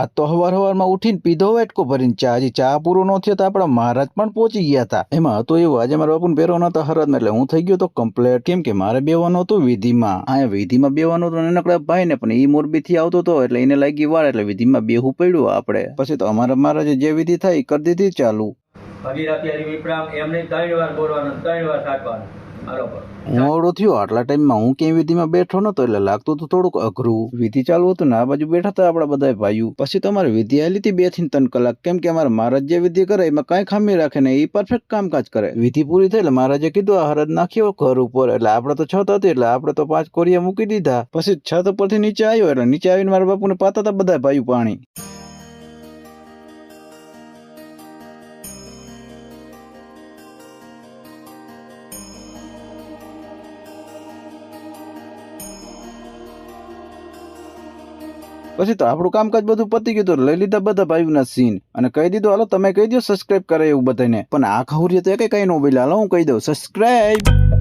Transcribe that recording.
આજ તો હવારમાં ઉઠીને પીધો વેટકો ભરીને ચા. હજી ચા પૂરો ન થયો તો આપણા મહારાજ પણ પહોંચી ગયા હતા. એમાં હતો એવું, આજે મારા બાપુને બેરવાનો હતો હરાદમાં, એટલે હું થઈ ગયો તો કમ્પ્લેટ. કેમ કે મારે બેવાનું હતું વિધિમાં. અહીંયા વિધિમાં બેવાનું હતું નાનકડા ભાઈ ને, પણ એ મોરબી થી આવતો હતો એટલે એને લાગી વાર, એટલે વિધિમાં બેહવું પડ્યું આપણે. પછી તો અમારા મહારાજે જે વિધિ થાય કરી દીધી ચાલુ. ભગીરથિયારી વિપ્રામ એમને 3 વાર બોલવાનું, 3 વાર સાચવાનું. મોડું થયું આટલા ટાઈમમાં હું ક્યાંય વિધિમાં બેઠો નતો, એટલે લાગતું હતું થોડુંક અઘરું. વિધિ ચાલુ હતું ને આ બાજુ બેઠા હતા આપડા બધા ભાઈઓ. પછી તો અમારે વિધિ આલી હતી 2 થી 3 કલાક. કેમ કે અમારા મહારાજ જે વિધિ કરે એમાં કઈ ખામી રાખે ને, એ પરફેક્ટ કામકાજ કરે. વિધિ પૂરી થઈ એટલે મહારાજે કીધું આ હરદ નાખ્યો ઘર ઉપર. એટલે આપડે તો છત હતી એટલે આપડે તો 5 કોરિયા મૂકી દીધા. પછી છત ઉપરથી નીચે આવ્યો, એટલે નીચે આવીને મારા બાપુને પાતા હતા બધા ભાઈઓ પાણી. પછી તો આપણું કામકાજ બધું પતી ગયું, તો લઈ લીધા બધા ભાઈઓના સીન અને કહી દીધું હાલો તમે કહી દો સબસ્ક્રાઇબ કરે એવું બધાને. પણ આ ખવરીએ તો કઈ ન બોલ્યા. હાલો હું કહી દઉં સબસ્ક્રાઇબ.